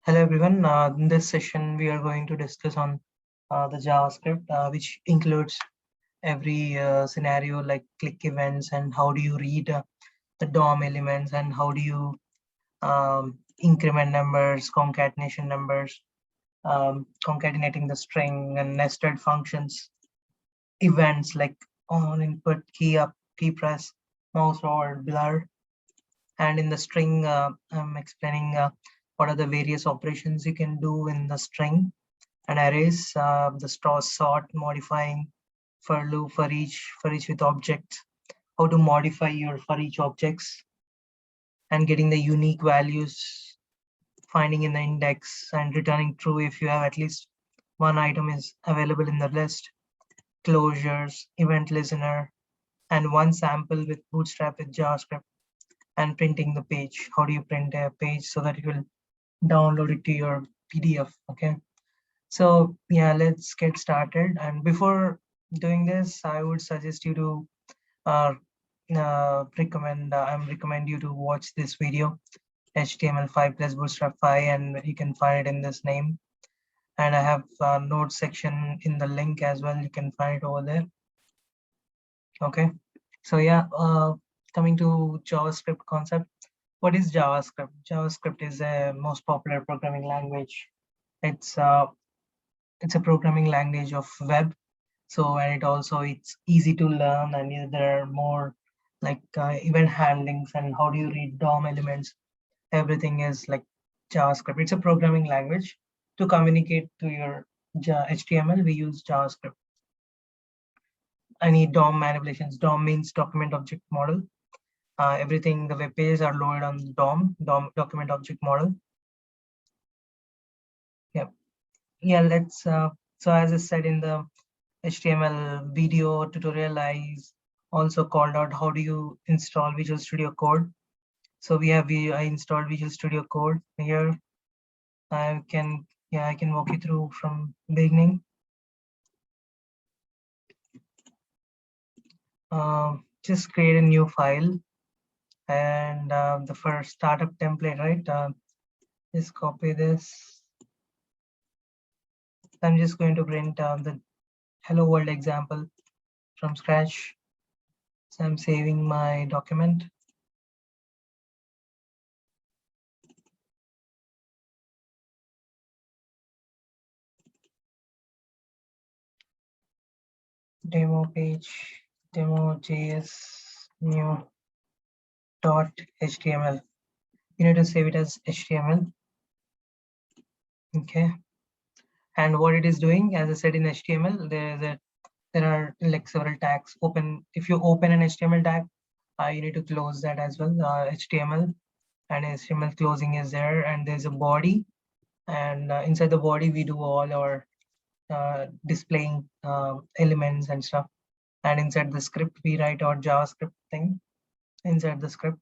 Hello everyone. In this session, we are going to discuss on the JavaScript, which includes every scenario like click events and how do you read the DOM elements and how do you increment numbers, concatenation numbers, concatenating the string and nested functions, events like on input, key up, key press, mouse over, blur, and in the string, I'm explaining what are the various operations you can do in the string and arrays, the store sort, modifying, for loop, for each with objects, how to modify your for each objects, and getting the unique values, finding in the index and returning true if you have at least one item is available in the list, closures, event listener, and one sample with Bootstrap with JavaScript, and printing the page. How do you print a page so that it will download it to your PDF? Okay. So yeah, let's get started. And before doing this, I would suggest you to uh, recommend you to watch this video, HTML5 plus Bootstrap 5, and you can find it in this name. And I have a note section in the link as well. You can find it over there. Okay. So yeah, coming to JavaScript concept. What is JavaScript? JavaScript is a most popular programming language. It's it's a programming language of web, so and it's easy to learn, and there are more like event handlings and how do you read DOM elements. Everything is like JavaScript. It's a programming language. To communicate to your HTML, we use JavaScript. I need DOM manipulations. DOM means document object model. Everything, the web pages are loaded on DOM document object model. Yeah, let's so as I said in the HTML video tutorial, I also called out how do you install Visual Studio Code. So I installed Visual Studio Code here. I can walk you through from beginning. Just create a new file, and the first startup template, right? Just copy this. I'm just going to print the hello world example from scratch. So I'm saving my document. Demo page, demo.js, new .html. You need to save it as HTML. Okay. And what it is doing, as I said in HTML, there are like several tags open. If you open an HTML tag, you need to close that as well. HTML and HTML closing is there, and there's a body, and inside the body we do all our displaying elements and stuff. And inside the script we write our JavaScript thing inside the script.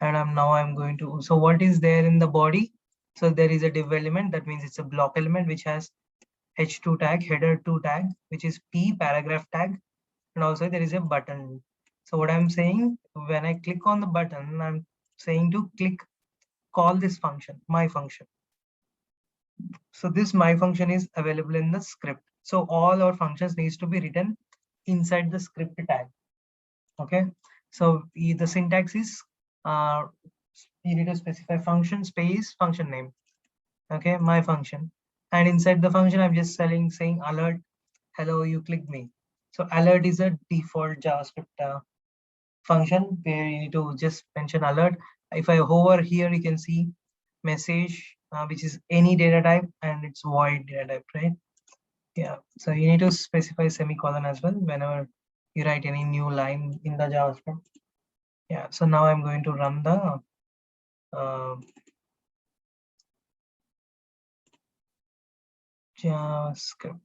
And I'm going to, so what is there in the body? So there is a div element, that means it's a block element which has h2 tag, header 2 tag, which is p paragraph tag, and also there is a button. So what I'm saying, when I click on the button, I'm saying to call this function, my function. So this my function is available in the script. So all our functions needs to be written inside the script tag. Okay. So the syntax is you need to specify function space function name. Okay, my function. And inside the function, I'm just saying alert, hello, you clicked me. So alert is a default JavaScript function where you need to just mention alert. If I hover here, you can see message, which is any data type, and it's void data type, right? Yeah. So you need to specify semicolon as well whenever you write any new line in the JavaScript. Yeah. So now I'm going to run the JavaScript.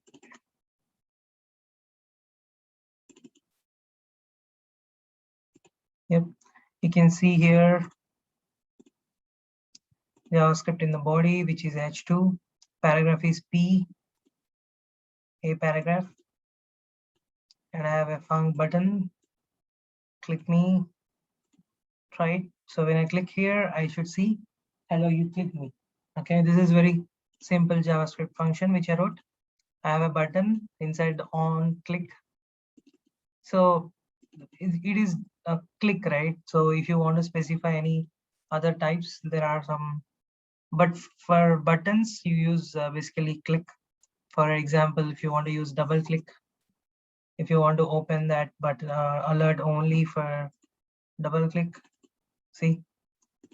Yep, you can see here JavaScript in the body, which is h2. Paragraph is p, a paragraph, and I have a func button. Click me, try it. So when I click here, I should see hello, you click me. Okay, this is very simple JavaScript function which I wrote. I have a button inside the on click. So it is a click, right? So if you want to specify any other types, there are some, but for buttons, you use basically click. For example, if you want to use double click, if you want to open that but alert only for double click, see,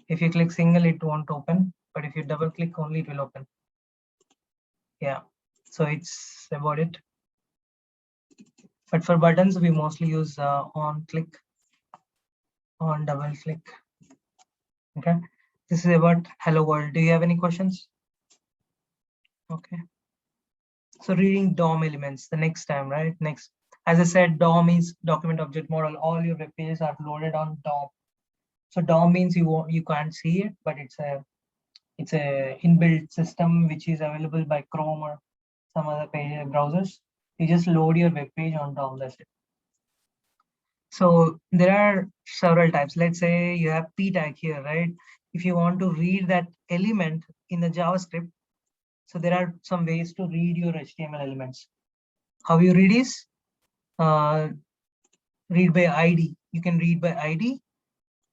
if you click single, it won't open, but if you double click only, it will open. Yeah, so it's about it. But for buttons, we mostly use on click, on double click. Okay, this is about hello world. Do you have any questions? Okay, so reading DOM elements the next time, right? Next, as I said, DOM is document object model. All your web pages are loaded on DOM. So DOM means you can't see it, but it's a inbuilt system which is available by Chrome or some other browsers. You just load your web page on DOM. That's it. So there are several types. Let's say you have p tag here, right? If you want to read that element in the JavaScript, so there are some ways to read your HTML elements. How you read is read by ID. You can read by ID.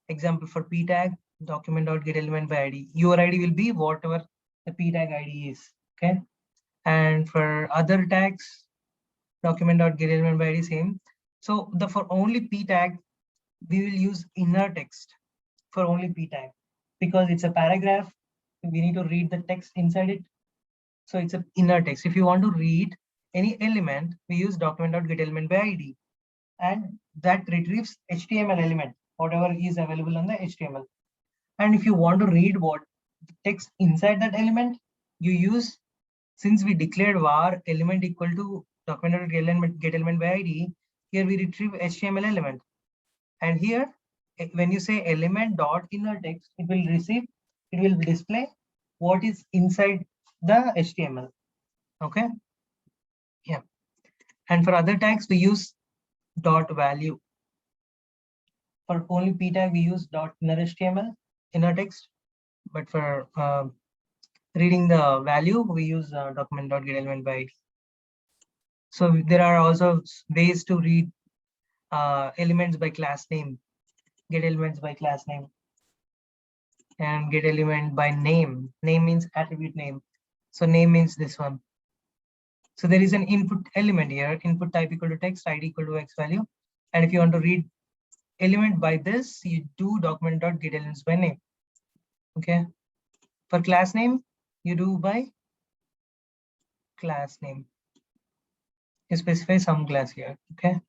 Example for p tag, document.getElement by ID. Your ID will be whatever the p tag ID is. Okay. And for other tags, document.getElement by ID same. So for only p tag, we will use inner text for only p tag because it's a paragraph. We need to read the text inside it. So it's an inner text. If you want to read any element, we use document.getElement by ID, and that retrieves HTML element, whatever is available on the HTML. And if you want to read what text inside that element, you use, since we declared var element equal to document.getElement by ID, here we retrieve HTML element. And here, when you say element dot inner text, it will display what is inside the HTML. Okay. Yeah. And for other tags, we use dot value. For only p tag, we use dot inner HTML, inner text. But for reading the value, we use document.getElement by ID. So there are also ways to read elements by class name, get elements by class name, and get element by name. Name means attribute name. So name means this one. So there is an input element here, input type equal to text, ID equal to X value. And if you want to read element by this, you do document.getElements by name. Okay. For class name, you do by class name. You specify some class here. Okay.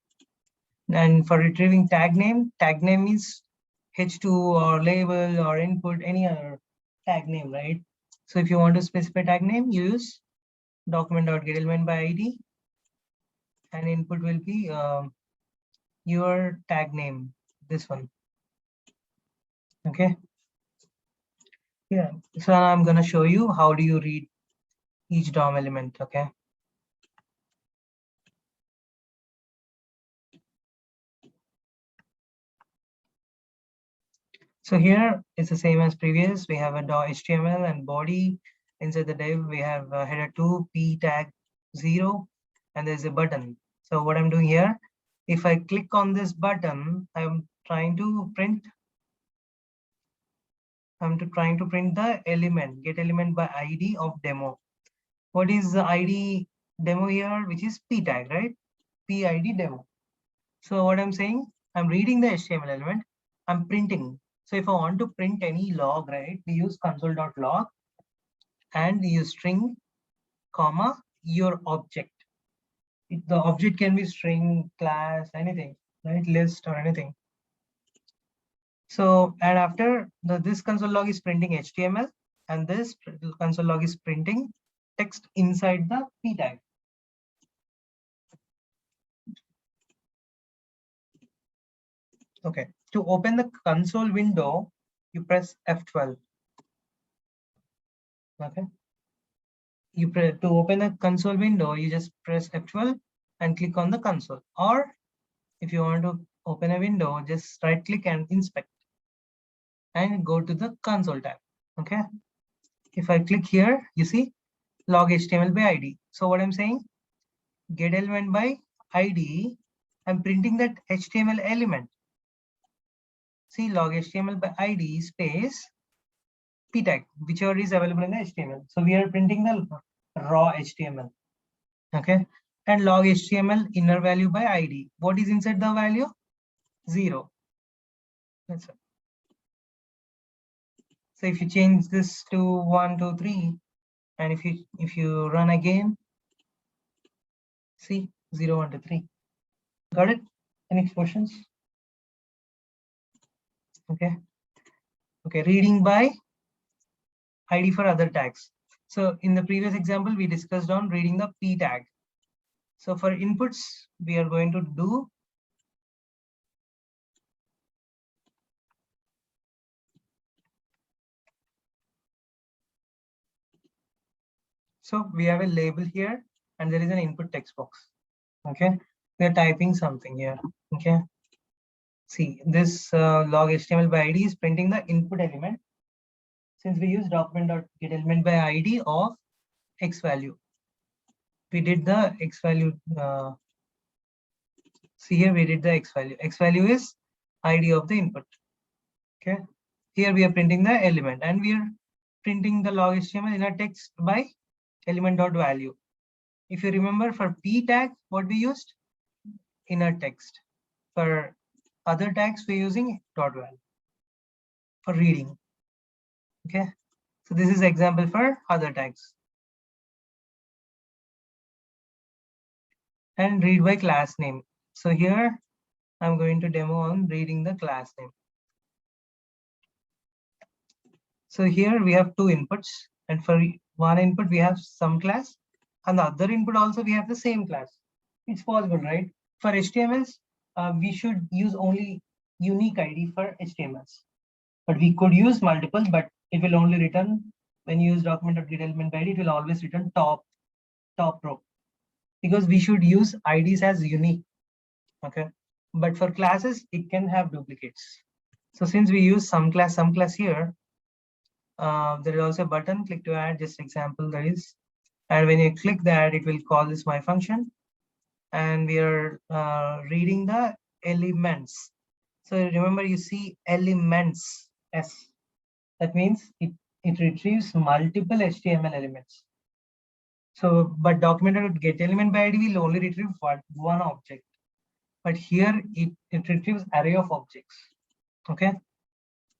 And for retrieving tag name is h2 or label or input, any other tag name, right? So if you want to specify tag name, use document.getElement by ID, and input will be your tag name, this one. Okay. Yeah. So I'm gonna show you how do you read each DOM element. Okay. So here it's the same as previous. We have a HTML and body. Inside the div, we have header 2, p tag 0, and there's a button. So what I'm doing here, if I click on this button, I'm trying to print the element, get element by ID of demo. What is the ID demo here, which is p tag, right? PID demo. So what I'm saying, I'm reading the HTML element, I'm printing. So if I want to print any log, right, we use console.log and we use string, comma, your object. The object can be string, class, anything, right? List or anything. So, and after this console log is printing HTML, and this console log is printing text inside the p tag. Okay, to open the console window, you press F12. Okay, to open a console window, you just press F12 and click on the console. Or if you want to open a window, just right click and inspect and go to the console tab. Okay. If I click here, you see log HTML by ID. So what I'm saying, get element by ID, I'm printing that HTML element. See, log HTML by ID space p tag, whichever is available in the HTML. So we are printing the raw HTML. Okay. And log HTML inner value by ID. What is inside the value? 0. That's it. So if you change this to 1, 2, 3, and if you run again, see 0, 1, 2, 3. Got it? Any questions? Okay. Okay. Reading by ID for other tags. So in the previous example, we discussed on reading the p tag. So for inputs, we are going to do so we have a label here and there is an input text box. Okay, we are typing something here. Okay, see this log HTML by ID is printing the input element. Since we use document.getElement by ID of X value, we did the X value. See here, we did the X value. X value is ID of the input. Okay, here we are printing the element and we are printing the log HTML in a text by element.value. If you remember, for p tag, what we used? Inner text. For other tags, we're using dot value for reading. Okay, so this is example for other tags. And read by class name. So here I'm going to demo on reading the class name. So here we have two inputs, and for one input we have some class, and the other input also we have the same class. It's possible, right? For HTMLs, we should use only unique ID for HTMLs, but we could use multiple, but it will only return when you use document.getElement by ID, it will always return top row, because we should use IDs as unique. Okay, but for classes it can have duplicates. So since we use some class here, there is also a button, click to add, just example there is, and when you click that, it will call this my function, and we are reading the elements. So remember, you see elements S, that means it retrieves multiple HTML elements. So but document.getElement by ID will only retrieve one object, but here it retrieves array of objects. Okay,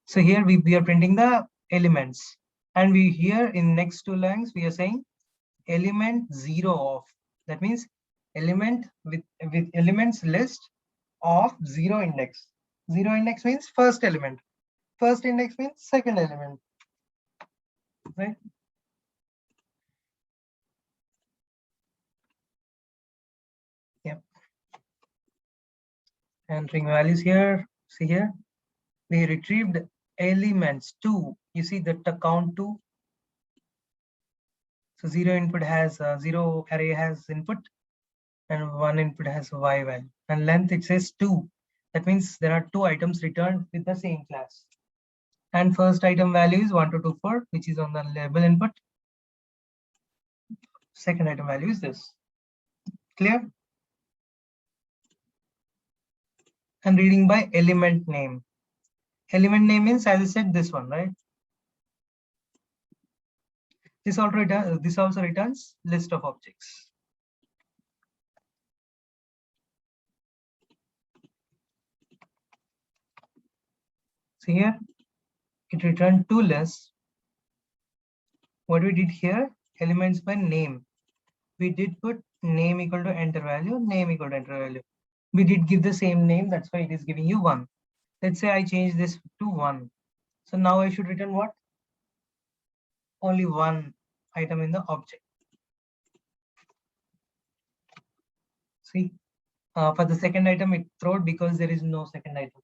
so here we are printing the elements, and we here in next two lines we are saying element 0 of, that means element with elements list of 0 index. 0 index means first element, first index means second element, right? Yep. Entering values here, see here we retrieved elements 2. You see the count 2. So 0 input has 0 array has input, and 1 input has y value, and length it says 2. That means there are 2 items returned with the same class. And first item value is 1224, which is on the label input. Second item value is this. Clear? And reading by element name. Element name means, as I said, this one, right? This also returns list of objects. So here it returned 2 lists. What we did here, elements by name. We did put name equal to enter value, name equal to enter value. We did give the same name, that's why it is giving you 1. Let's say I change this to 1. So now I should return what? Only one item in the object. See, for the second item it throws because there is no second item.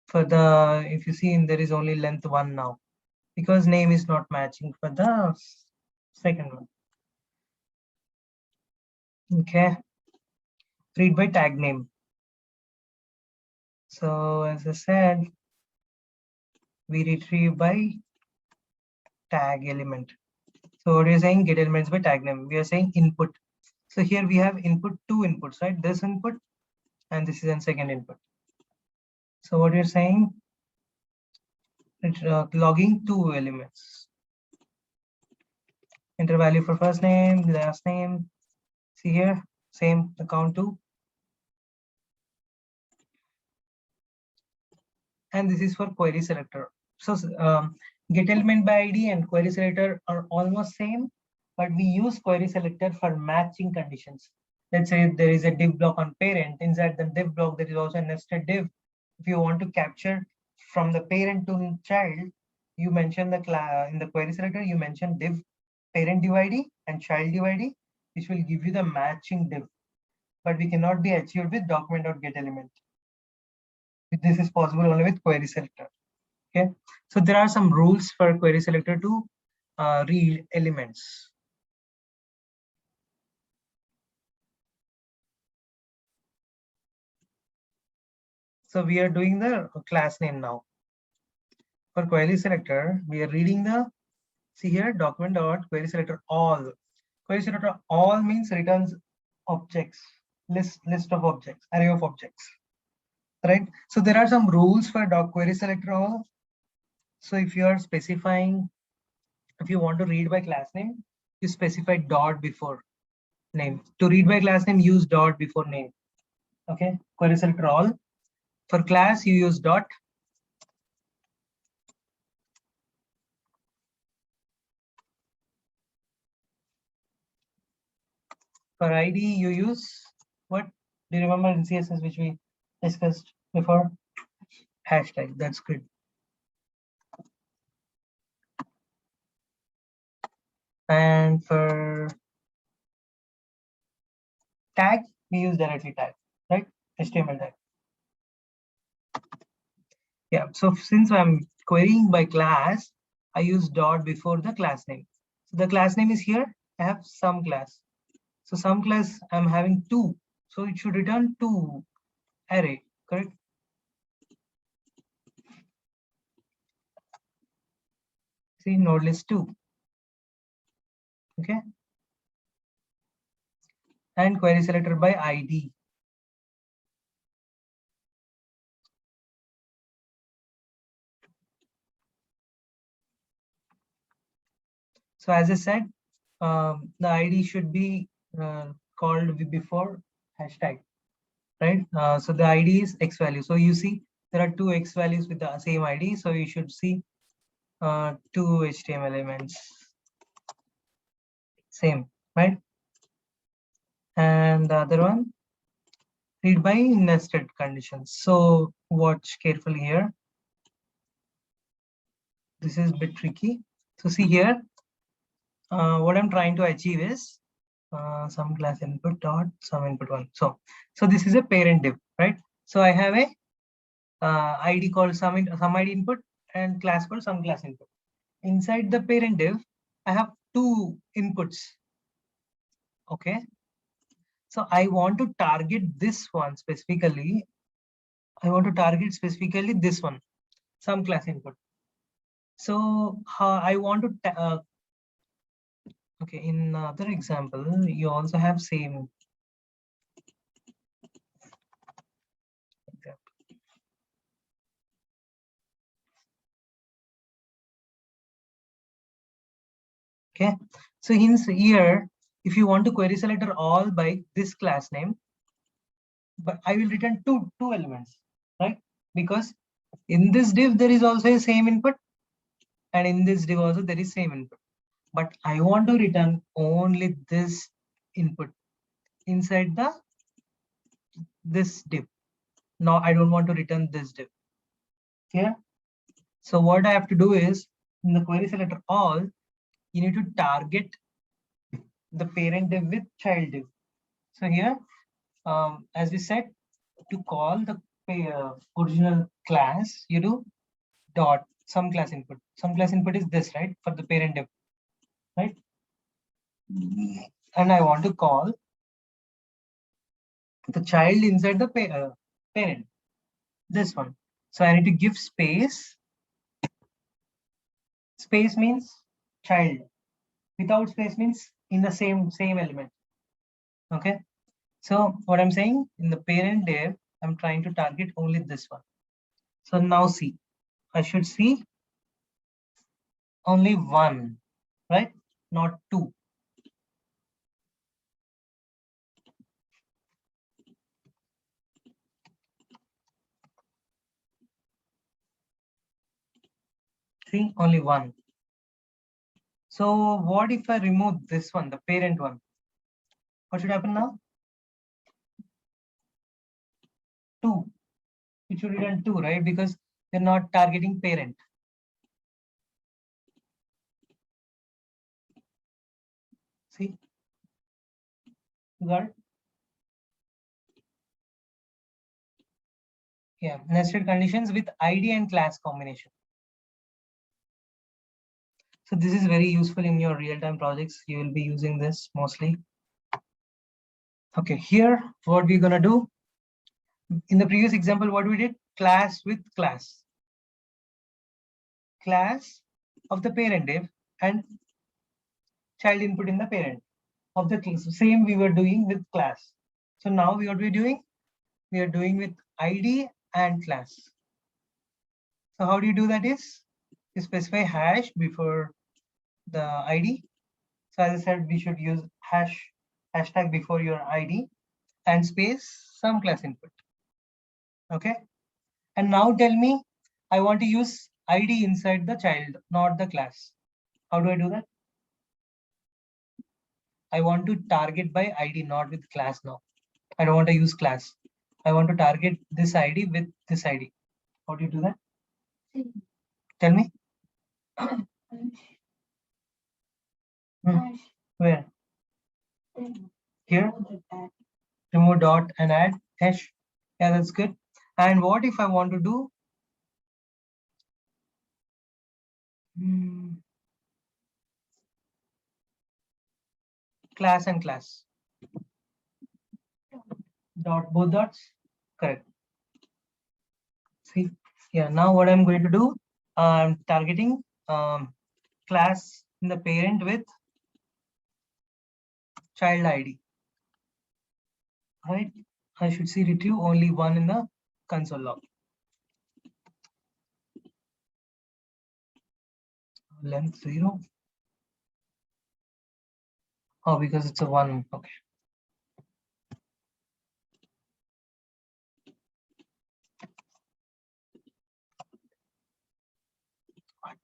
For the, if you see, there is only length 1 now, because name is not matching for the second one. Okay, read by tag name. So as I said, we retrieve by tag element. So what you're saying, get elements by tag name. We are saying input. So here we have input, two inputs, right? This input and this is a second input. So what you're saying, it's logging two elements. Enter value for first name, last name. See here, same account two. And this is for query selector. So get element by ID and query selector are almost same, but we use query selector for matching conditions. Let's say there is a div block on parent. Inside the div block, there is also a nested div. If you want to capture from the parent to child, you mention the in the query selector, you mention div parent div ID and child div ID, which will give you the matching div. But we cannot be achieved with document.getElement. This is possible only with query selector. Okay, so there are some rules for query selector to read elements. So we are doing the class name now. For query selector, we are reading the, see here, document dot query selector all. Query selector all means returns objects, list of objects, array of objects, right? So there are some rules for query selector all. So if you are specifying, if you want to read by class name, you specify dot before name. To read by class name, use dot before name. Okay, query selector all. For class, you use dot. For ID, you use what? Do you remember in CSS which we discussed before? Hashtag. That's good. And for tag, we use directly tag, right? HTML tag. Yeah. So since I'm querying by class, I use dot before the class name. So the class name is here. I have some class. So some class I'm having two. So it should return two array, correct? See node list 2. Okay. And query selector by ID. So as I said, the ID should be called before hashtag, right? So the ID is X value. So you see there are two X values with the same ID. So you should see two HTML elements, same, right? And the other one, read by nested conditions. So watch carefully here. This is a bit tricky. So see here, what I'm trying to achieve is some class input dot some input one. So this is a parent div, right? So I have a ID called some ID input and class called some class input. Inside the parent div, I have two inputs. Okay. So I want to target this one specifically. I want to target specifically this one, some class input. So I want to okay, in other example, you also have same. Okay, so here, if you want to query selector all by this class name, but I will return two elements, right? Because in this div there is also a same input, and in this div also there is same input. But I want to return only this input inside this div. Now I don't want to return this div. Here, so what I have to do is in the query selector all, you need to target the parent div with child div. So here, as we said, to call the original class, you do dot some class input. Some class input is this, right? For the parent div, right? And I want to call the child inside the parent, this one. So I need to give space. Space means child. Without space means in the same element. Okay. So what I'm saying, in the parent div, I'm trying to target only this one. So now see, I should see only one, right? Not two. See, only one. So what if I remove this one, the parent one? What should happen now? 2. It should return 2, right? Because they're not targeting parent. See? You got it? Yeah, nested conditions with ID and class combination. So this is very useful in your real-time projects. You will be using this mostly. Okay, here, what we're gonna do, in the previous example, what we did, class with class. Class of the parent div and child input in the parent of the class. Same we were doing with class. So now what we're doing, we are doing with ID and class. So how do you do that is, you specify hash before the ID. So as I said, we should use hashtag before your ID and space some class input. Okay. And now tell me, I want to use ID inside the child, not the class. How do I do that? I want to target by ID, not with class now. I don't want to use class. I want to target this ID with this ID. How do you do that? Tell me. Where? Here? Remove dot and add hash. Yeah, that's good. And what if I want to do class and class? Dot, both dots? Correct. See, yeah, now what I'm going to do, I'm targeting class in the parent with child ID. Right? I should see retrieve only one in the console log. Length 0. Oh, because it's a 1. Okay. What?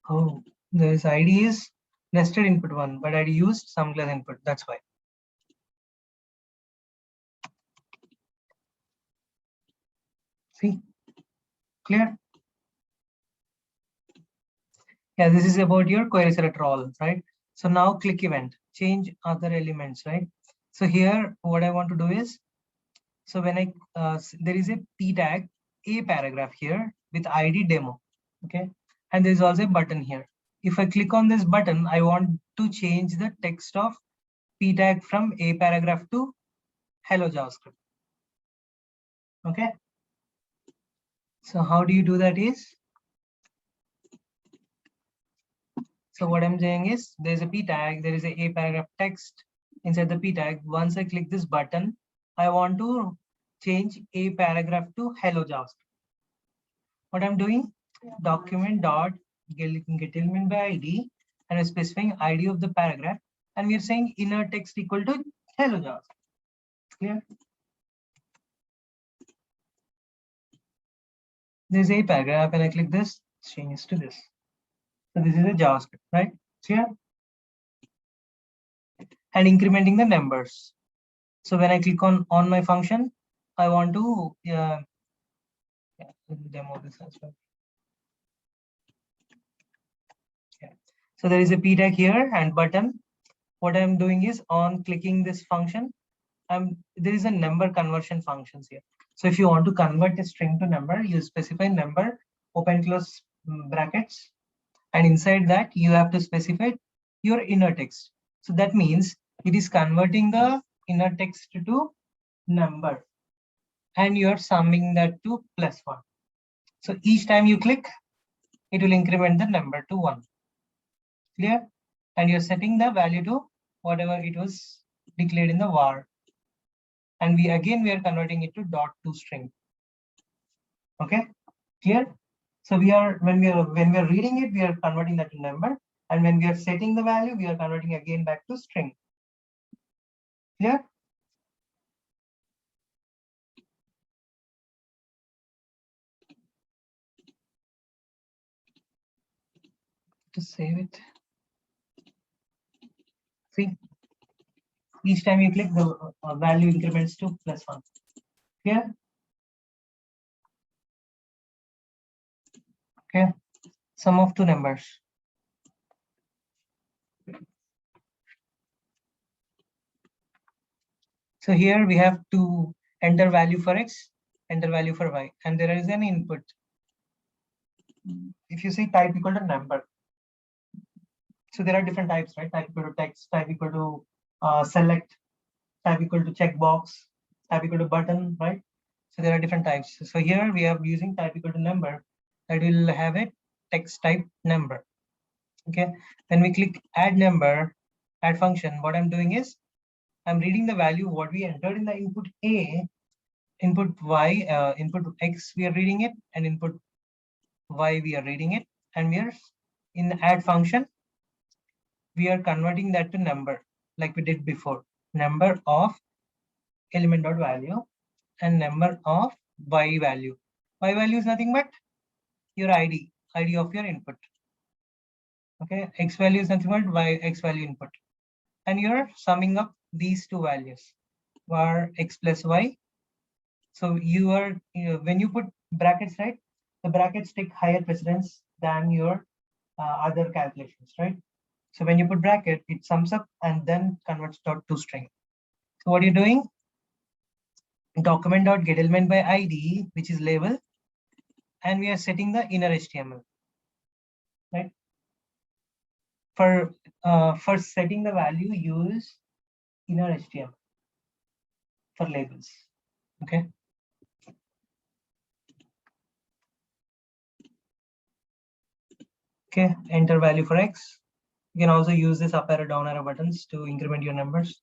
Oh, this ID is nested input 1, but I used some class input. That's why. See? Clear? Yeah, this is about your query selector all, right? So now click event, change other elements, right? So here, what I want to do is, so when there is a p tag, a paragraph here with ID demo, okay? And there's also a button here. If I click on this button, I want to change the text of p tag from a paragraph to hello JavaScript, okay? So how do you do that is, so what I'm saying is there's a p tag, there is a paragraph text inside the p tag. Once I click this button, I want to change a paragraph to hello JavaScript. What I'm doing, document dot get element by ID, and I'm specifying ID of the paragraph, and we're saying inner text equal to hello JavaScript. Clear? There's a paragraph, and I click this, changes to this. So this is a JavaScript, right? Here. And incrementing the numbers. So when I click on my function, I want to demo this as well. Yeah. So there is a p tag here and button. What I'm doing is on clicking this function, there is a number conversion functions here. So if you want to convert a string to number, you specify number, open close brackets, and inside that you have to specify your inner text. So that means it is converting the inner text to number. and you are summing that to +1. So each time you click, it will increment the number to 1. Clear? And you're setting the value to whatever it was declared in the var. And we are converting it to dot to string. Okay, clear? So when we are reading it, we are converting that to number, and when we are setting the value, we are converting again back to string. Clear? To save it. See, each time you click, the value increments to +1. Clear? Okay. Sum of two numbers. So here we have to enter value for x, enter value for y, and there is an input. If you see type equal to number, so there are different types, right? Type equal to text, type equal to select, type equal to checkbox, type equal to button, right? So there are different types. So here we are using type equal to number, that will have a text type number. Okay. When we click add number, add function, what I'm doing is I'm reading the value what we entered in the input A, input Y, input X, we are reading it, and input Y, we are reading it, and we are in the add function, we are converting that to number like we did before, number of element dot value and number of Y value. Y value is nothing but your ID of your input. Okay, X value is nothing but Y X value input, and you're summing up these two values, var X plus Y. So when you put brackets, right, the brackets take higher precedence than your other calculations, right? So when you put bracket, it sums up and then converts to string. So what you're doing, document.getElement by ID, which is label, and we are setting the inner HTML, right? For setting the value, use inner HTML for labels. Okay. Okay, enter value for X. You can also use this up arrow, down arrow buttons to increment your numbers.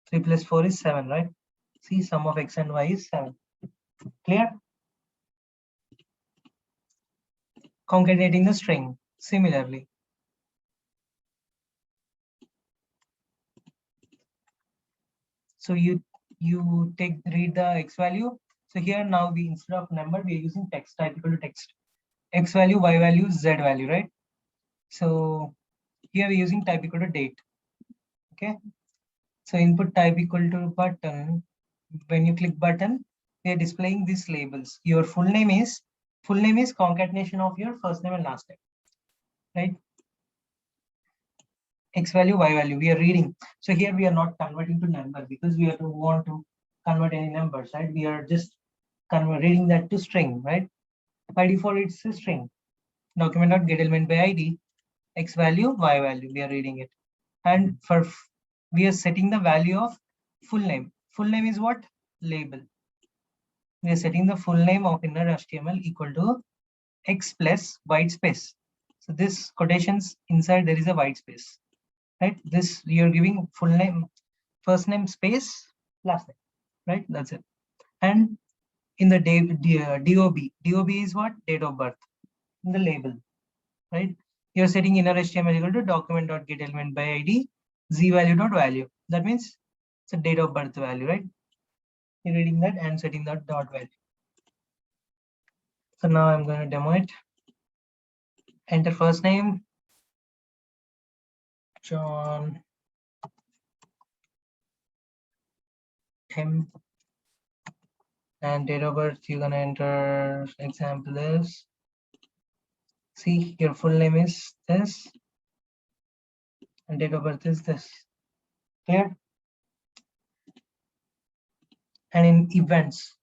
3 plus 4 is 7, right? See, sum of X and Y is 7. Clear? Concatenating the string similarly. So you read the X value. So here now we, instead of number, we are using text, type equal to text. X value, Y value, Z value, right? So here we're using type equal to date. Okay. So input type equal to button. When you click button, we are displaying these labels. Your full name is concatenation of your first name and last name, right? X value, Y value, we are reading. So here we are not converting to number because we don't want to convert any numbers, right? We are just reading that to string, right? By default, it's a string. Document.getElement by ID, X value, Y value, we are reading it. And we are setting the value of full name. Full name is what? Label. We are setting the full name of inner HTML equal to X plus white space. So this quotations inside there is a white space, right? This you're giving full name, first name space, last name, right? That's it. And in the DOB is what? Date of birth. In the label, right? You're setting inner HTML equal to document.getElement by ID z value. That means it's a date of birth value, right? You're reading that and setting that dot value. So now I'm going to demo it. Enter first name, John M, and date of birth. You're gonna enter example is, see, your full name is this and date of birth is this. Clear? And in events,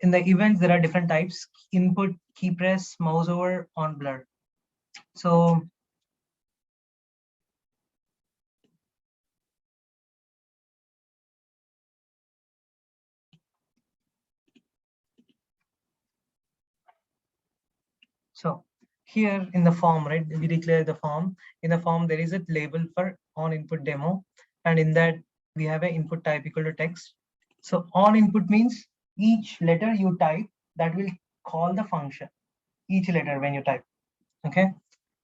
there are different types: input, key press, mouse over, on blur. So here in the form, right? We declare the form. In the form, there is a label for on input demo, and in that we have an input type equal to text. So on input means each letter you type that will call the function. Each letter when you type. Okay.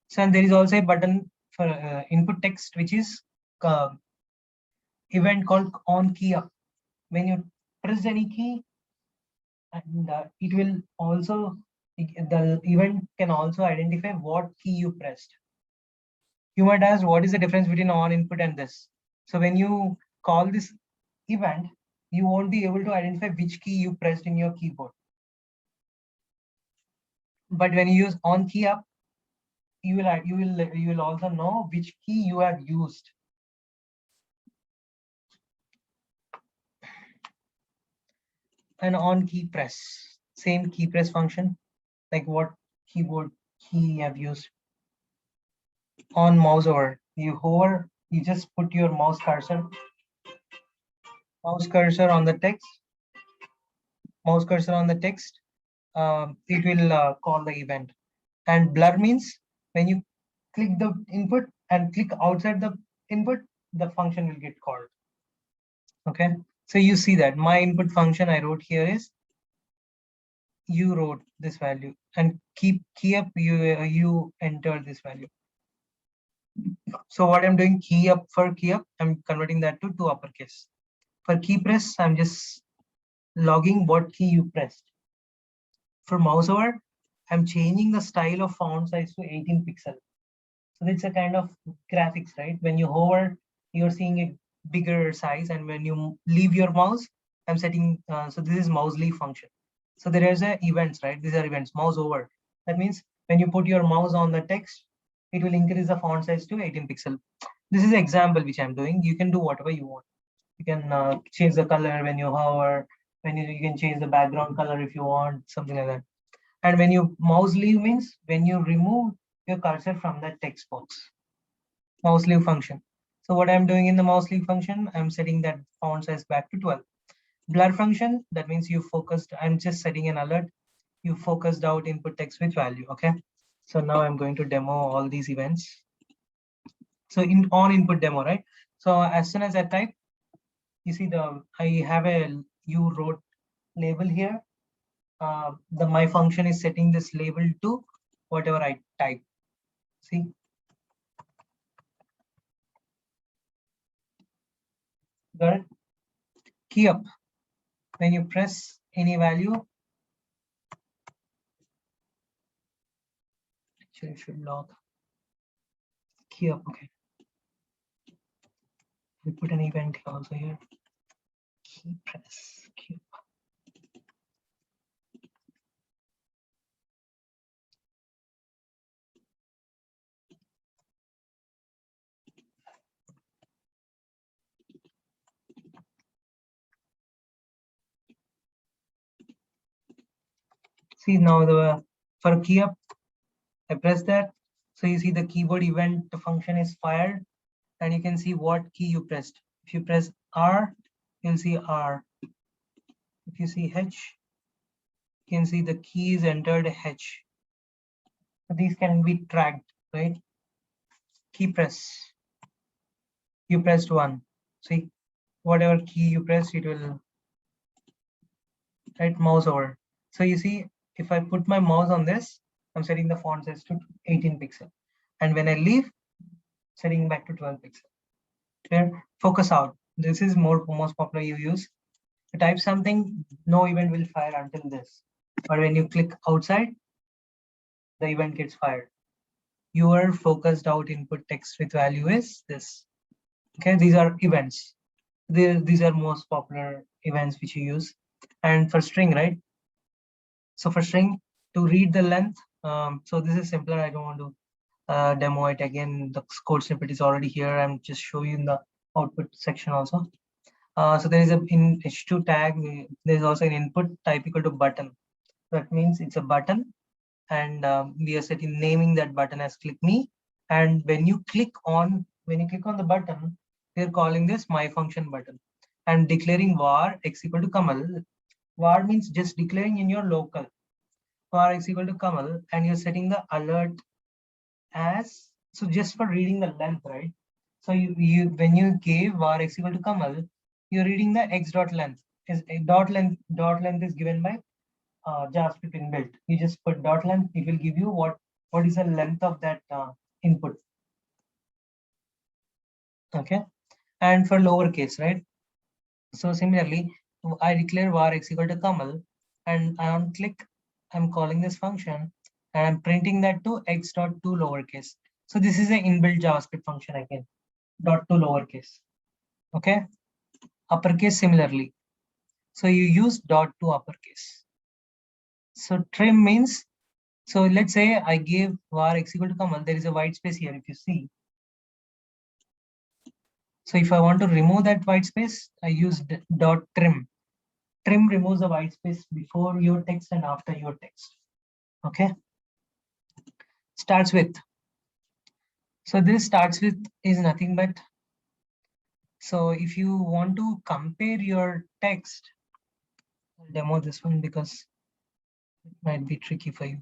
So and there is also a button for input text, which is uh, event called on key up. When you press any key, and it will also the event can also identify what key you pressed. You might ask, what is the difference between on input and this? So when you call this event, you won't be able to identify which key you pressed in your keyboard. But when you use on key up, you will also know which key you have used. And on key press, same key press function, like what keyboard key you have used. On mouse over, you hover, you just put your mouse cursor on the text, it will call the event. And blur means when you click the input and click outside the input, the function will get called. Okay, so you see that my input function I wrote here is, you wrote this value, and key up, you enter this value. So what I'm doing, key up, I'm converting that to uppercase. For key press, I'm just logging what key you pressed. For mouse over, I'm changing the style of font size to 18 pixel. So it's a kind of graphics, right? When you hover, you're seeing a bigger size, and when you leave your mouse, I'm setting, so this is mouse leave function. So there is a events, right? These are events, mouse over. That means when you put your mouse on the text, it will increase the font size to 18 pixel. This is an example which I'm doing. You can do whatever you want. You can change the color when you hover, when you can change the background color if you want, something like that. And when you mouse leave means when you remove your cursor from that text box. Mouse leave function. So what I'm doing in the mouse leave function, I'm setting that font size back to 12. Blur function, that means you focused, I'm just setting an alert. You focused out input text with value. Okay. So now I'm going to demo all these events. So in on input demo, right? So as soon as I type, you see I have a you wrote label here. The my function is setting this label to whatever I type. See, got it? Key up. When you press any value, actually it should log. Key up. Okay. We put an event also here. Key press. Key up. See now for key up, I press that. So you see the keyboard event function is fired, and you can see what key you pressed. If you press R, you'll see R. If you see H, you can see the key is entered H. So these can be tracked, right? Key press. You pressed one. See, whatever key you press, it will, right? Mouse over. So you see, if I put my mouse on this, I'm setting the font size to 18 pixel. And when I leave, setting back to 12 pixel. Here, focus out. This is most popular you use. You type something, no event will fire until this. But when you click outside, the event gets fired. Your focused out input text with value is this. Okay, these are events. These are most popular events which you use. And for string, right? So for string, to read the length, so this is simpler. I don't want to demo it again. The code snippet is already here. I'm just showing you in the output section also. So there is a in h2 tag. There is also an input type equal to button. That means it's a button, and we are setting naming that button as click me. And when you click on the button, we're calling this my function button. And declaring var x equal to Kamal. Var means just declaring in your local. var x equal to Kamal, and you're setting the alert as, so just for reading the length, right? So you when you gave var x equal to Kamal, you're reading the x dot length. Is dot length is given by JavaScript inbuilt. You just put dot length, it will give you what is the length of that input. Okay, and for lowercase, right? So similarly, I declare var x equal to Kamal, and on click, I'm calling this function, and I'm printing that to x dot to lowercase. So this is an inbuilt JavaScript function again, dot to lowercase. Okay, uppercase similarly. So you use dot to uppercase. So trim means, so let's say I gave var x equal to Kamal, there is a white space here if you see. So if I want to remove that white space, I use dot trim. Trim removes the white space before your text and after your text. Okay. Starts with. So this starts with is nothing but, so if you want to compare your text, I'll demo this one because it might be tricky for you.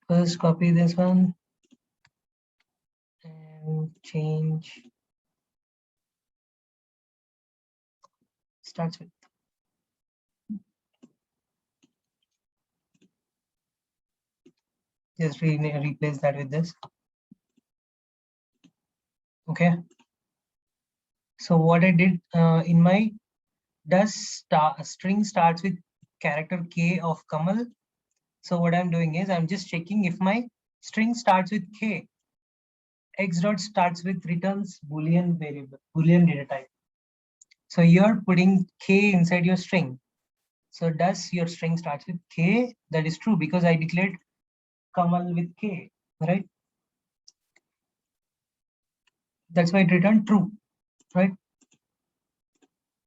First copy this one and change. Starts with. Just replace that with this. Okay. So what I did in my string starts with character K of Kamal. So what I'm doing is I'm just checking if my string starts with K. X dot starts with returns Boolean variable, Boolean data type. So you're putting K inside your string. So does your string starts with K? That is true because I declared Kamal with K, right? That's why it returned true, right?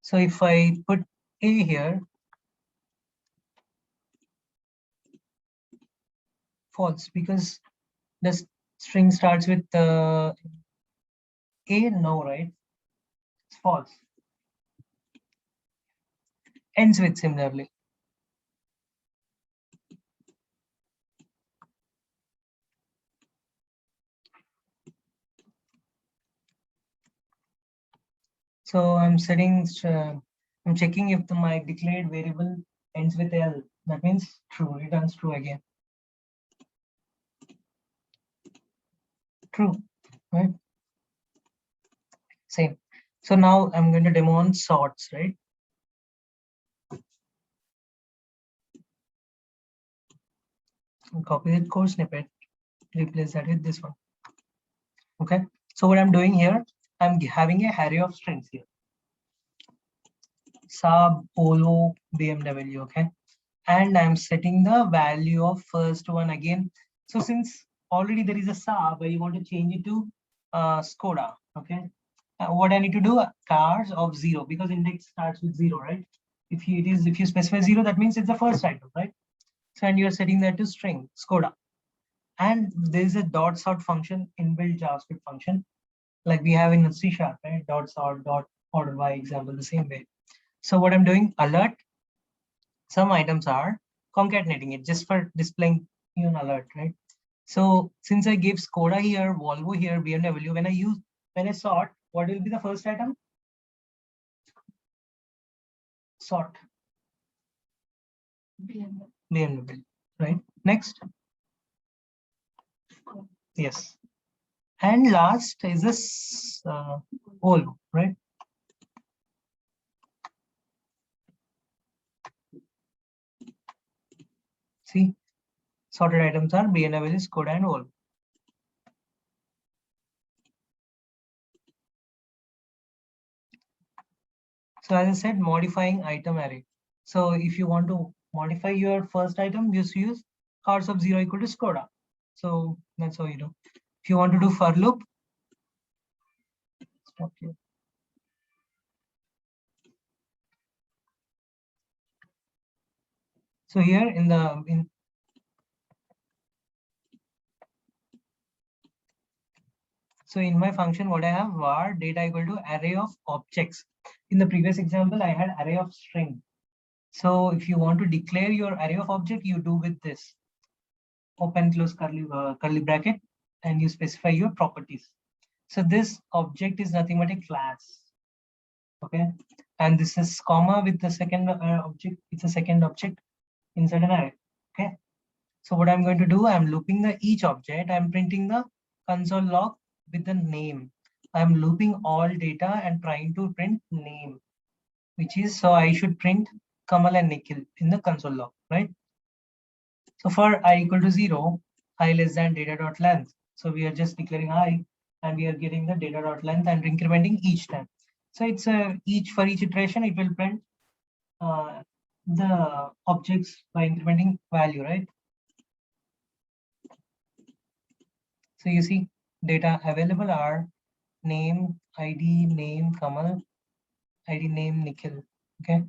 So if I put A here, false, because the string starts with A, no, right? It's false. Ends with similarly. So I'm setting, I'm checking if my declared variable ends with L. That means true, returns true again. True, right? Same. So now I'm going to demo on sorts, right? I'll copy that code snippet, replace that with this one. Okay. So what I'm doing here, I'm having a array of strings here. Saab, Polo, BMW, okay? And I'm setting the value of first one again. So since already there is a Saab, I want to change it to Skoda, okay? What I need to do, cars of 0, because index starts with 0, right? If you specify 0, that means it's the first item, right? So and you're setting that to string Skoda. And there is a dot sort function, inbuilt JavaScript function, like we have in C#, right? Dot sort, dot order by example, the same way. So what I'm doing, alert, some items are concatenating it just for displaying you an alert, right? So since I gave Skoda here, Volvo here, BMW, when I sort, what will be the first item? Sort. BMW, right? Next. Yes. And last is this Volvo, right? See, sorted items are BMW, Skoda, and Volvo. So as I said, modifying item array. So if you want to modify your first item, just use cars of 0 equal to Skoda. So that's how you do. If you want to do for loop, stop here. So here so in my function, what I have var data equal to array of objects. In the previous example, I had array of string. So if you want to declare your array of object, you do with this open close curly bracket, and you specify your properties. So this object is nothing but a class. Okay, and this is comma with the second object. It's a second object inside an array. Okay, so what I'm going to do, I'm looping the each object. I'm printing the console log with the name. I'm looping all data and trying to print name, which is, so I should print Kamal and Nikhil in the console log, right? So for I equal to 0, I less than data dot length. So we are just declaring I, and we are getting the data dot length and incrementing each time. So it's for each iteration, it will print the objects by incrementing value, right? So you see data available are name, ID, name, Kamal, ID, name, Nikhil. Okay.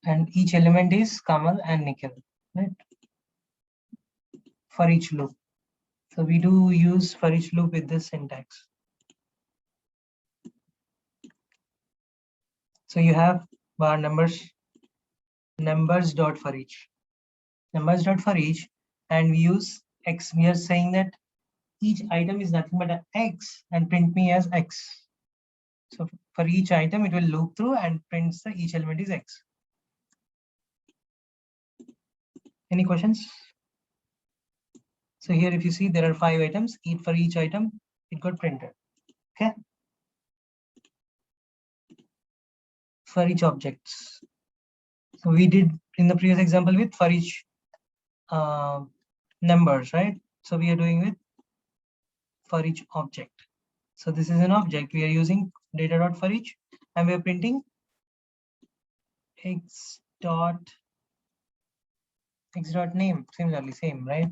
And each element is Kamal and Nikhil, right? For each loop. So we do use for each loop with this syntax. So you have bar numbers dot for each, and we use x. We are saying that each item is nothing but an x and print me as x. So for each item, it will loop through and prints the each element is x. Any questions? So here, if you see, there are 5 items. For each item, it got printed. Okay. For each objects. So we did in the previous example with for each numbers, right? So we are doing with for each object. So this is an object. We are using data dot for each, and we are printing x dot name. Similarly, same, right?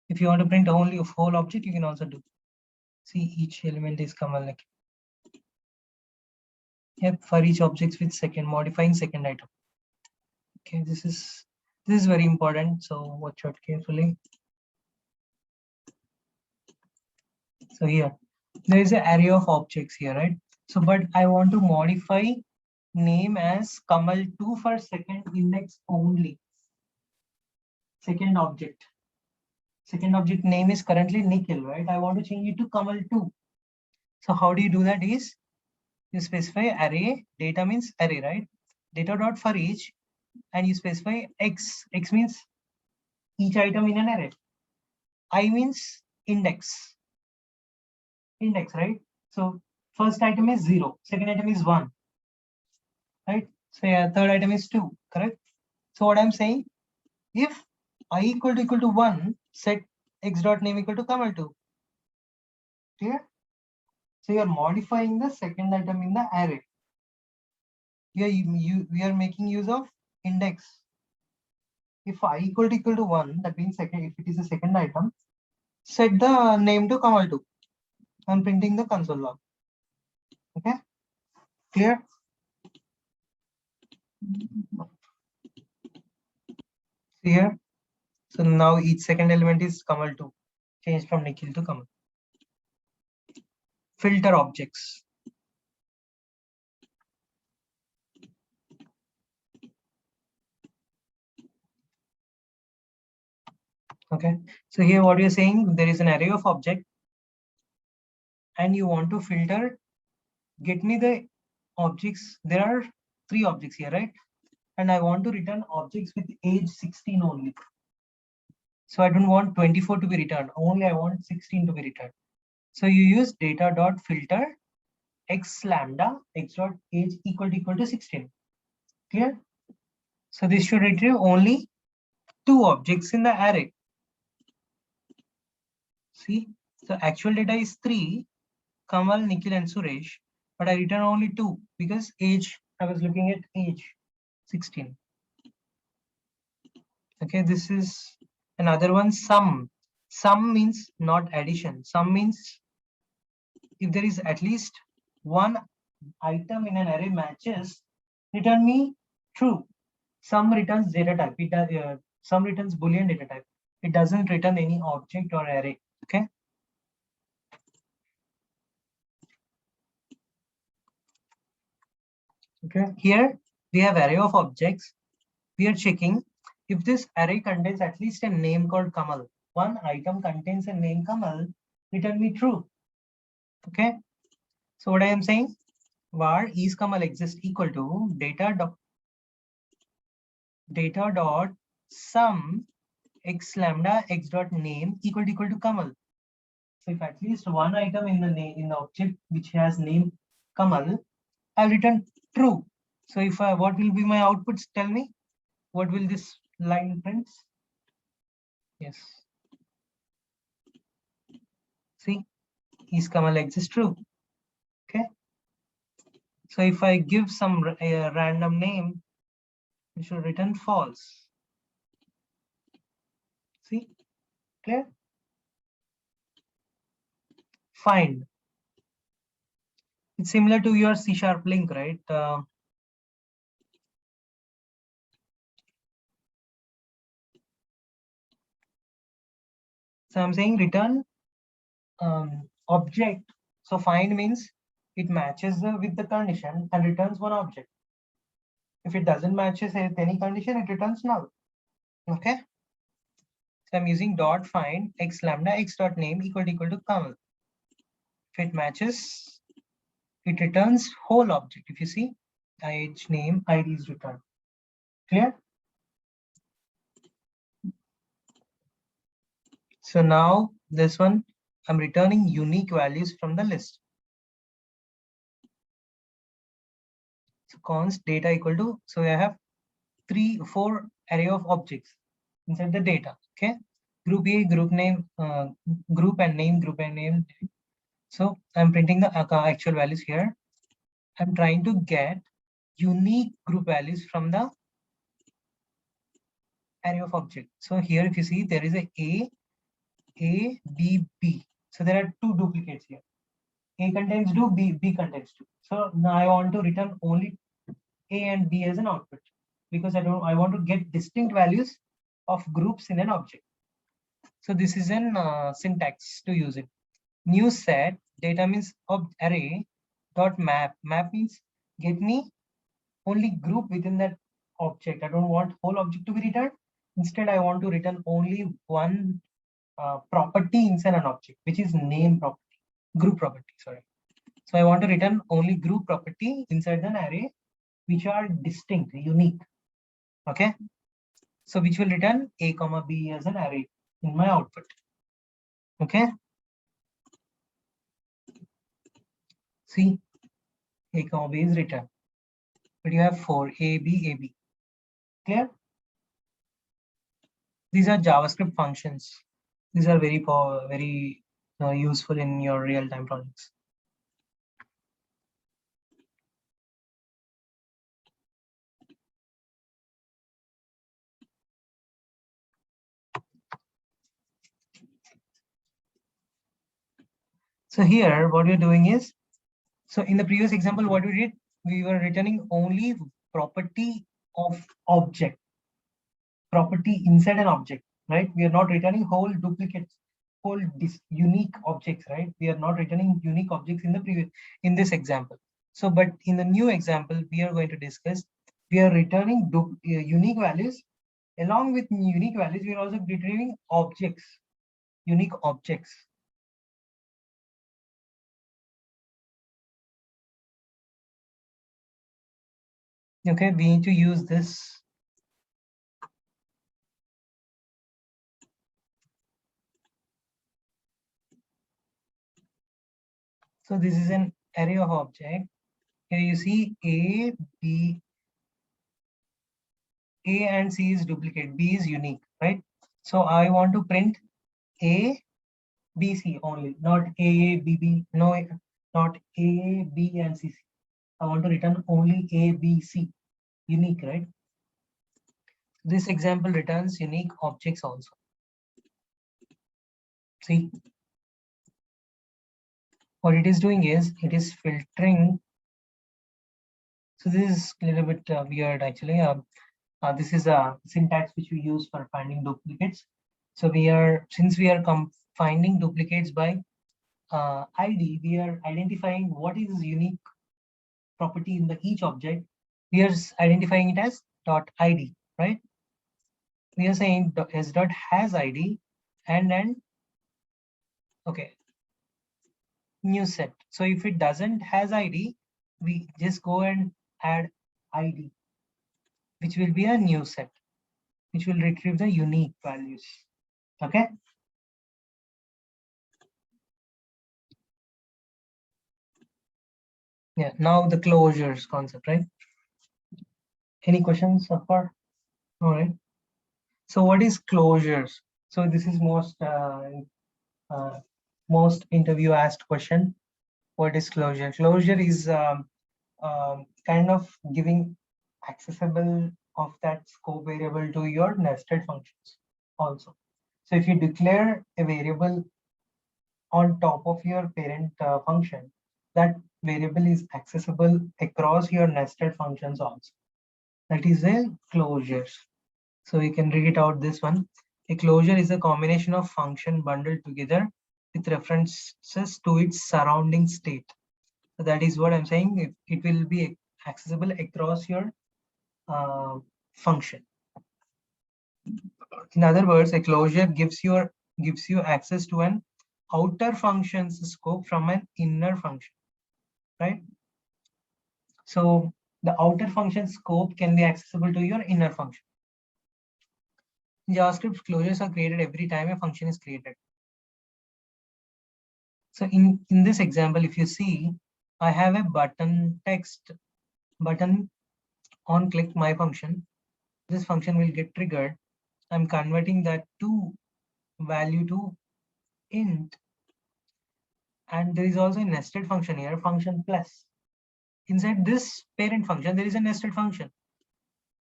If you want to print only a whole object, you can also do. See, each element is Kamal. Like, yep, for each object with second, modifying second item. Okay, this is very important. So watch out carefully. So here, there is an array of objects here, right? So, but I want to modify name as Kamal2 for second index only. Second object name is currently Nikhil, right? I want to change it to Kamal2. So how do you do that is, you specify array, data means array, right? Data dot for each, and you specify x. X means each item in an array. I means index, right? So first item is 0, second item is 1, right? So yeah, third item is 2, correct? So what I'm saying, if I equal to 1, set x dot name equal to Kamal2. Clear? So you are modifying the second item in the array. Here we are making use of index. If I equal to 1, that means second, if it is a second item, set the name to Kamal2. I'm printing the console log. Okay, clear? Here, so now each second element is Kamal2, changed from Nikhil to Kamal. Filter objects. Okay, so here what you're saying, there is an array of object, and you want to filter, get me the objects. There are 3 objects here, right? And I want to return objects with age 16 only. So I don't want 24 to be returned, only I want 16 to be returned. So you use data dot filter x lambda x dot age equal to 16. Clear? So this should retrieve only 2 objects in the array. See, so actual data is 3, Kamal, Nikhil, and Suresh, but I return only 2 because age, I was looking at age 16. Okay, this is another one. Sum means not addition. Sum means if there is at least one item in an array matches, return me true. Sum returns data type. It does, sum returns Boolean data type. It doesn't return any object or array. Okay. Okay, here we have array of objects. We are checking if this array contains at least a name called Kamal. One item contains a name Kamal, return me true. Okay, so what I am saying, var is Kamal exist equal to data dot sum x lambda x dot name equal to Kamal. So if at least one item in the object which has name Kamal, I'll return true. So if what will be my outputs? Tell me, what will this line print? Yes. See, is Kamal exists true. Okay. So if I give some random name, it should return false. See, clear? Find. It's similar to your C# link, right? So I'm saying return object. So find means it matches with the condition and returns one object. If it doesn't matches with any condition, it returns null. Okay. So I'm using dot find x lambda x dot name equal to Kamal. If it matches, it returns whole object. If you see, ih name id is returned. Clear? So now this one, I'm returning unique values from the list. So const data equal to, so I have 4 array of objects inside the data. Okay, group A, group name, group and name, group and name. So I'm printing the actual values here. I'm trying to get unique group values from the array of objects. So here, if you see, there is a B, B. So there are 2 duplicates here. A contains 2, B contains 2. So now I want to return only A and B as an output because I want to get distinct values of groups in an object. So this is an syntax to use it. New set data means array dot map. Map means get me only group within that object. I don't want whole object to be returned. Instead, I want to return only one property inside an object, which is name property, group property. Sorry. So I want to return only group property inside an array, which are distinct, unique. Okay. So which will return A comma B as an array in my output. Okay. See, A comma B is returned. But you have 4 A, B, A, B. Clear? These are JavaScript functions. These are very useful in your real-time projects. So here, what we're doing is, so in the previous example, what we did, we were returning only property of object, property inside an object, right? We are not returning whole duplicates, whole unique objects, right? We are not returning unique objects in this example. So, but in the new example, we are going to discuss, we are returning unique values. Along with unique values, we are also retrieving objects, unique objects. Okay, we need to use this. So this is an array of object. Here you see A, B, A and C is duplicate, B is unique, right? So I want to print A, B, C only, not A, B, B, no, not A, B and C, C. I want to return only A, B, C, unique, right? This example returns unique objects also. See, what it is doing is it is filtering. So this is a little bit weird actually. This is a syntax which we use for finding duplicates. So since we are finding duplicates by ID, we are identifying what is unique property in each object We are identifying it as .id, right? We are saying s dot has id and okay, new set. So if it doesn't has id, we just go and add id, which will be a new set, which will retrieve the unique values. Okay. Yeah. Now the closures concept, right? Any questions so far? All right. So what is closures? So this is most interview asked question. What is closure? Closure is kind of giving accessible of that scope variable to your nested functions also. So if you declare a variable on top of your parent function, that variable is accessible across your nested functions also. That is a closure. So we can read it out this one. A closure is a combination of function bundled together with references to its surrounding state. So that is what I'm saying. It will be accessible across your function. In other words, a closure gives you access to an outer function's scope from an inner function, right? So the outer function scope can be accessible to your inner function. In JavaScript, closures are created every time a function is created. So in this example, if you see, I have a button text button on click my function. This function will get triggered. I'm converting that to value to int, and there is also a nested function here, function plus. Inside this parent function, there is a nested function,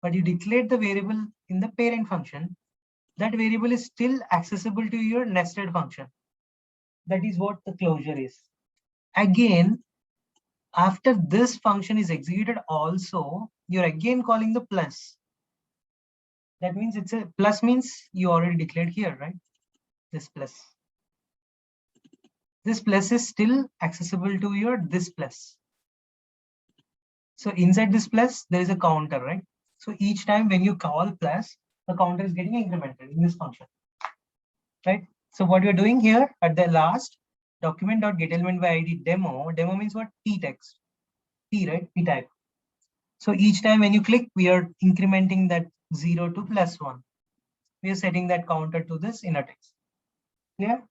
but you declared the variable in the parent function. That variable is still accessible to your nested function. That is what the closure is. Again, after this function is executed also, you're again calling the plus. That means it's a plus means you already declared here, right? This plus. This plus is still accessible to your this plus. So inside this plus, there is a counter, right? So each time when you call plus, the counter is getting incremented in this function, right? So what we're doing here at the last document.getElement by ID demo means what? P text, P, right? P type. So each time when you click, we are incrementing that 0 to +1. We are setting that counter to this inner text. Clear?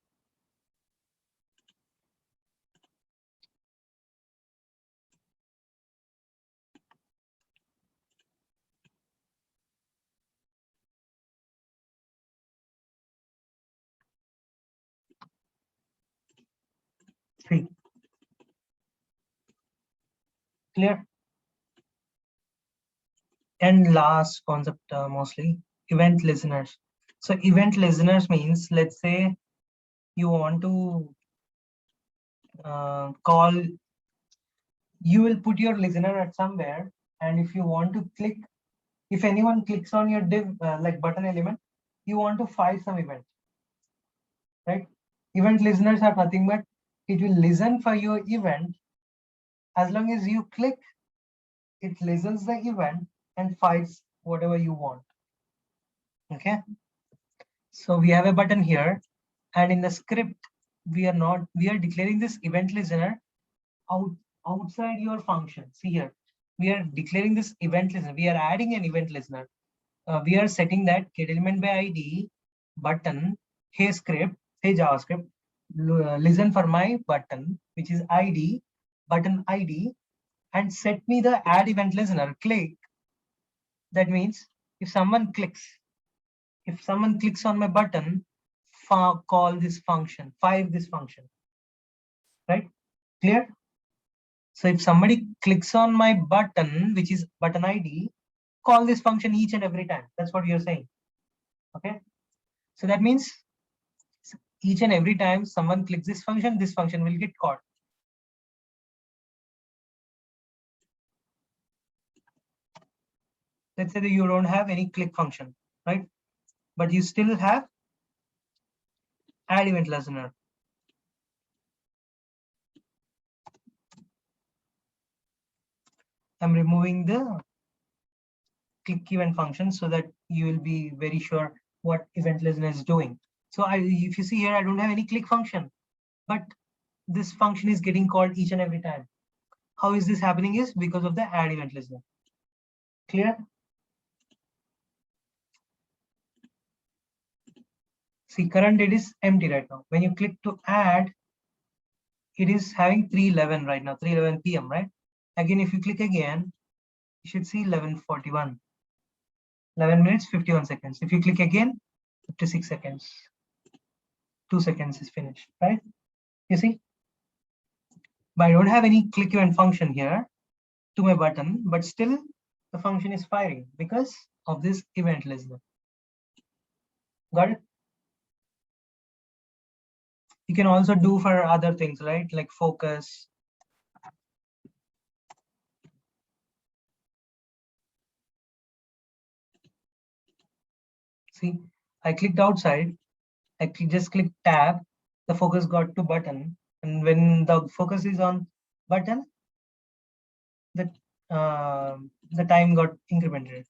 Three. Clear? And last concept, mostly event listeners. So event listeners means, let's say you want to call, you will put your listener at somewhere, and if you want to click, if anyone clicks on your div like button element, you want to file some event, right? Event listeners are nothing but it will listen for your event. As long as you click, it listens the event and files whatever you want. Okay, so we have a button here, and in the script we are declaring this event listener outside your function. See here, we are declaring this event listener, we are adding an event listener. We are setting that getElement by ID button, hey script, hey JavaScript, listen for my button, which is ID, button ID, and set me the add event listener click. That means if someone clicks on my button, call this function, fire this function, right? Clear? So if somebody clicks on my button, which is button ID, call this function each and every time. That's what you're saying. Okay. So that means each and every time someone clicks this function will get called. Let's say that you don't have any click function, right? But you still have add event listener. I'm removing the click event function so that you will be very sure what event listener is doing. So if you see here, I don't have any click function, but this function is getting called each and every time. How is this happening is because of the add event listener. Clear? See, current date is empty right now. When you click to add, it is having 3:11 right now, 3:11 p.m. right? Again, if you click again, you should see 11:41. 11 minutes 51 seconds. If you click again, 56 seconds. 2 seconds is finished, right? You see? But I don't have any click event function here to my button, but still the function is firing because of this event listener. Got it? You can also do for other things, right? Like focus. See, I clicked outside. I just clicked tab. The focus got to button. And when the focus is on button, the time got incremented.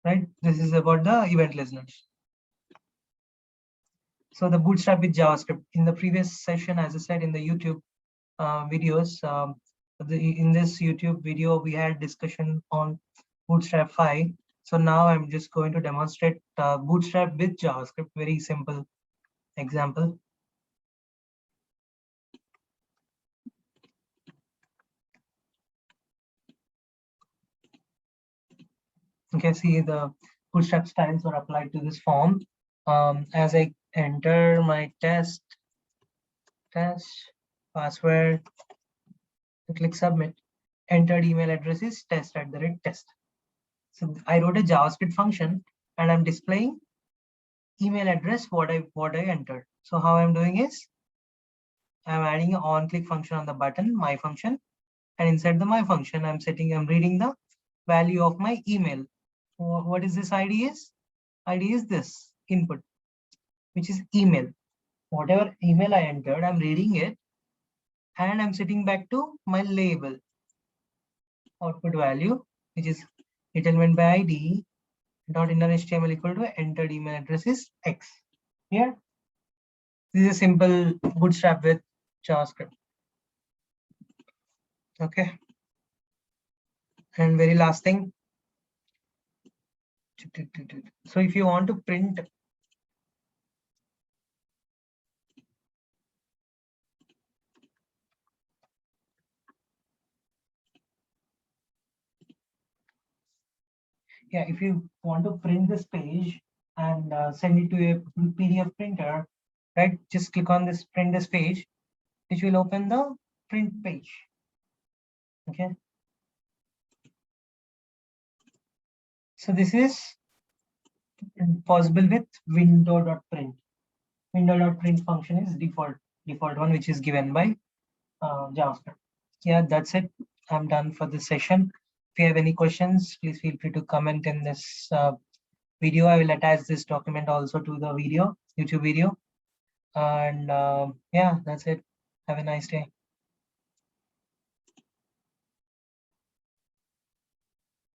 Right? This is about the event listeners. So the Bootstrap with JavaScript. In the previous session, as I said in the YouTube videos, in this YouTube video, we had discussion on Bootstrap 5. So now I'm just going to demonstrate Bootstrap with JavaScript. Very simple example. You can see the Bootstrap styles are applied to this form. As I enter my test password, click submit. Entered email address is test@test. So I wrote a JavaScript function and I'm displaying email address what I entered. So how I'm doing is I'm adding an on-click function on the button, my function, and inside the my function, I'm reading the value of my email. What is this ID is? ID is this input, which is email. Whatever email I entered, I'm reading it, and I'm setting back to my label output value, which is determined by ID dot inner HTML equal to entered email address is X. Here, this is a simple Bootstrap with JavaScript. Okay. And very last thing. So if you want to print if you want to print this page and send it to a PDF printer, right? Just click on this print this page, which will open the print page. Okay. So this is possible with window.print. Window.print function is default one, which is given by JavaScript. Yeah, that's it. I'm done for this session. If you have any questions, please feel free to comment in this video. I will attach this document also to the video, YouTube video. And yeah, that's it. Have a nice day.